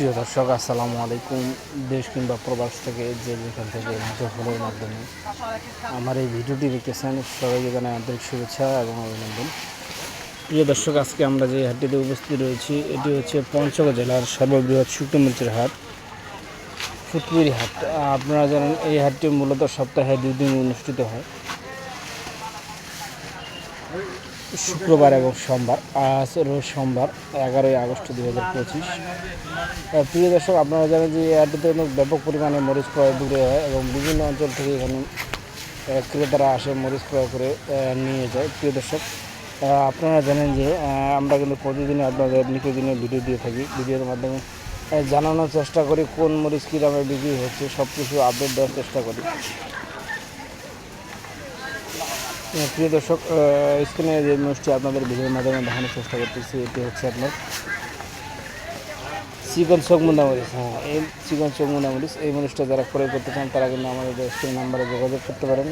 প্রিয় দর্শক, আসসালামু আলাইকুম। দেশ কিংবা প্রবাস থেকে যে যেখান থেকে ফোনের মাধ্যমে আমার এই ভিডিওটি দেখতেছেন, সবাইকে জানাই আন্তরিক শুভেচ্ছা এবং অভিনন্দন। প্রিয় দর্শক, আজকে আমরা যে হাটটিতে উপস্থিত রয়েছি এটি হচ্ছে পঞ্চগড় জেলার সর্ববৃহৎ শুকনো মরিচের হাট, ফুটপুরি হাট। আপনারা জানেন এই হাটটি মূলত সপ্তাহে 2 দিন অনুষ্ঠিত হয়, শুক্রবার এবং সোমবার। আজ রোজ সোমবার 11ই আগস্ট 2025। প্রিয় দর্শক, আপনারা জানেন যে এই হাটটিতে ব্যাপক পরিমাণে মরিচ ক্রয় বিক্রয় হয় এবং বিভিন্ন অঞ্চল থেকে এখানে ক্রেতারা আসে মরিচ ক্রয় করে নিয়ে যায়। প্রিয় দর্শক, আপনারা জানেন যে আমরা কিন্তু প্রতিদিনই আপনাদের নিত্যদিনের ভিডিও দিয়ে থাকি। ভিডিওর মাধ্যমে জানানোর চেষ্টা করি কোন মরিচ কী দামে বিক্রি হচ্ছে, সব কিছু আপডেট দেওয়ার চেষ্টা করি। প্রিয় দর্শক, স্ক্রিনে যে মরিচটি আপনাদের ভিডিওর মাধ্যমে দেখানোর চেষ্টা করতেছি এটি হচ্ছে আপনার চিকন চকমুন্দা মরিচ। এই চিকন চকমুন্দা মরিচ, এই মরিচটা যারা ক্রয় করতে চান তারা কিন্তু আমাদের স্ক্রিন নাম্বারে যোগাযোগ করতে পারেন।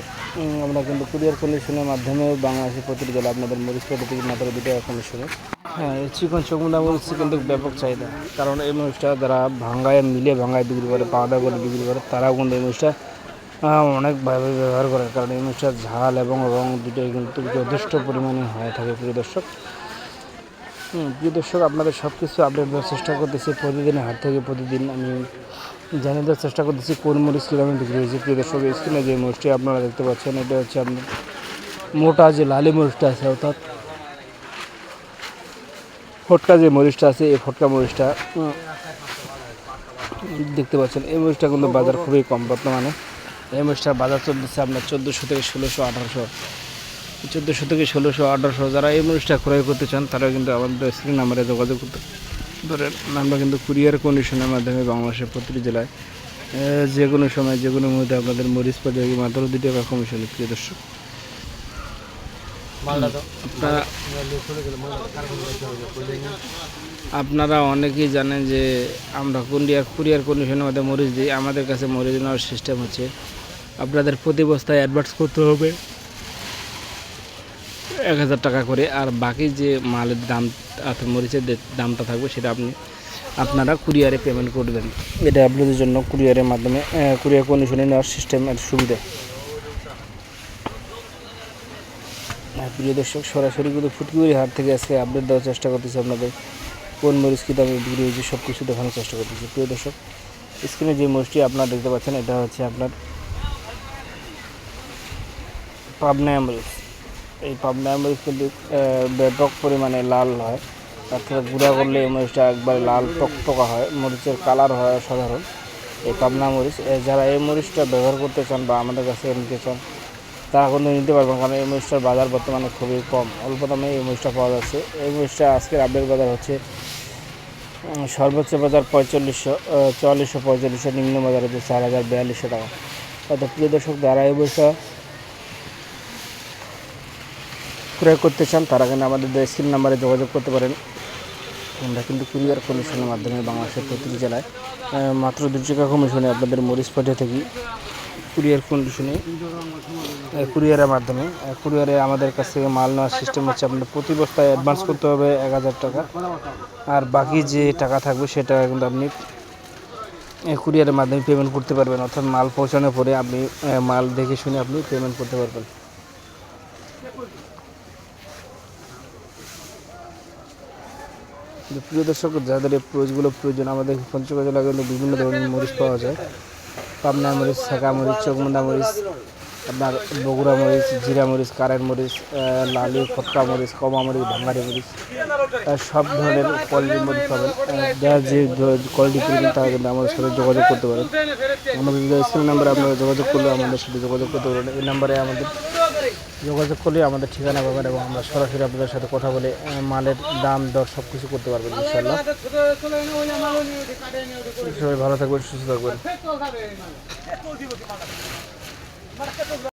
আমরা কিন্তু কুরিয়ার কন্ডিশনের মাধ্যমেও বাংলাদেশের প্রতিটি জেলা আপনাদের মরিচ পেটে থেকে মাত্র 2 টাকা কন্ডিশনে। এই চিকন চকমুন্দা মরিচ কিন্তু ব্যাপক চাহিদা, কারণ এই মরিচটা যারা ভাঙ্গায় বিক্রি করে, পাউডার করে বিক্রি করে, তারাও কিন্তু এই মরিচটা অনেকভাবে ব্যবহার করে, কারণ এই মরিচটার ঝাল এবং রং দুটোই কিন্তু যথেষ্ট পরিমাণে হয়ে থাকে। প্রিয় দর্শক, আপনাদের সব কিছু আপডেট দেওয়ার চেষ্টা করতেছি প্রতিদিনের হাট থেকে। প্রতিদিন আমি জানিয়ে দেওয়ার চেষ্টা করতেছি কোন মরিচ কীভাবে বিক্রি হয়েছে। প্রিয় দর্শক, স্ক্রিনে যে মরিচটি আপনারা দেখতে পাচ্ছেন এটা হচ্ছে আপনার মোটা যে লালি মরিচটা আছে, অর্থাৎ ফটকা যে মরিচটা আছে, এই ফটকা মরিচটা দেখতে পাচ্ছেন। এই মরিচটা কিন্তু বাজার খুবই কম বর্তমানে। এই মরিচটার বাজার চলতেছে আপনার 1400 থেকে 1600, 1800, 1400 থেকে 1600, 1800। যারা এই মরিচটা ক্রয় করতে চান তারা কিন্তু আমাদের স্ক্রিন নাম্বারে যোগাযোগ করতে পারেন। আমরা কিন্তু কুরিয়ার কন্ডিশনের মাধ্যমে বাংলাদেশের প্রতিটি জেলায় যে কোনো সময় যে কোনো মুহূর্তে আপনাদের মরিচ পাওয়া যায় মাত্র 2 টাকা কমিশনে। প্রিয় দর্শক, আপনারা অনেকেই জানেন যে আমরা কুরিয়ার কন্ডিশনের মধ্যে মরিচ দিই। আমাদের কাছে মরিচ নেওয়ার সিস্টেম হচ্ছে আপনাদের প্রতি বস্তায় অ্যাডভান্স করতে হবে 1000 টাকা করে, আর বাকি যে মালের দাম অর্থাৎ মরিচের দামটা থাকবে সেটা আপনারা কুরিয়ারে পেমেন্ট করবেন। এটা আপনাদের জন্য কুরিয়ারের মাধ্যমে কুরিয়ার কন্ডিশনে নেওয়ার সিস্টেমের সুবিধা। প্রিয় দর্শক, সরাসরি কিন্তু ফুটপুরি হাট থেকে আজকে আপডেট দেওয়ার চেষ্টা করতেছি আপনাদের কোন মরিচ কী দামে বিক্রি হয়েছে সব কিছু দেখানোর চেষ্টা করতেছি। প্রিয় দর্শক, স্ক্রিনে যে মরিচটি আপনারা দেখতে পাচ্ছেন এটা হচ্ছে আপনার পাবনা মরিচ। এই পাবনা মরিচ কিন্তু ব্যাপক পরিমাণে লাল হয়, অর্থাৎ গুঁড়া করলে এই মরিচটা একবারে লাল টকটকা হয়, মরিচের কালার হয় সাধারণ। এই পাবনা মরিচ যারা এই মরিচটা ব্যবহার করতে চান বা আমাদের কাছে নিতে চান তারা কিন্তু নিতে পারবেন, কারণ এই মরিচটার বাজার বর্তমানে খুবই কম, অল্প দামে এই মরিচটা পাওয়া যাচ্ছে। এই মরিচটা আজকের আপডেট বাজার হচ্ছে সর্বোচ্চ বাজার 4500, 4400, 4500, নিম্ন বাজার হচ্ছে 4000-4200 টাকা। অর্থাৎ প্রিয় দর্শক, যারা এই মরিচটা ক্রয় করতে চান তারা কিন্তু আমাদের স্ক্রিন নাম্বারে যোগাযোগ করতে পারেন। আমরা কিন্তু কুরিয়ার কমিশনের মাধ্যমে বাংলাদেশের প্রতিটি জেলায় মাত্র 2 টাকা কমিশনে আপনাদের মরিচ পাঠিয়ে থাকি। কুরিয়ার কন্ডিশনে কুরিয়ারের মাধ্যমে কুরিয়ারে আমাদের কাছ থেকে মাল নেওয়ার সিস্টেম হচ্ছে আপনার প্রতি বস্তায় অ্যাডভান্স করতে হবে 1000 টাকা, আর বাকি যে টাকা থাকবে সেটা কিন্তু আপনি কুরিয়ারের মাধ্যমে পেমেন্ট করতে পারবেন। অর্থাৎ মাল পৌঁছানোর পরে আপনি মাল দেখে শুনে আপনি পেমেন্ট করতে পারবেন। প্রিয় দর্শক, যাদের এই মরিচগুলো প্রয়োজন, আমাদের পঞ্চগড় জেলায় কিন্তু বিভিন্ন ধরনের মরিচ পাওয়া যায়। পাবনা মরিচ, ছেঁকা মরিচ, চকমুন্দা মরিচ, আপনার বগুড়া মরিচ, জিরা মরিচ, কারের মরিচ, লালি, ফটকা মরিচ, কমা মরিচ, ভাঙ্গারি মরিচ, সব ধরনের কোয়ালিটির মরিচ পাবেন। যারা যে কোয়ালিটি প্রয়োজন তারা কিন্তু আমাদের সাথে যোগাযোগ করতে পারেন। আমাদের স্ক্রিন নাম্বারে আপনারা যোগাযোগ করলে আমাদের সাথে যোগাযোগ করতে পারেন। এই নাম্বারে আমাদের যোগাযোগ করলে আমাদের ঠিকানা পাবেন এবং আমরা সরাসরি আপনাদের সাথে কথা বলে মালের দাম দর সব কিছু করতে পারবেন ইনশাআল্লাহ। সবাই ভালো থাকবেন, সুস্থ থাকবেন।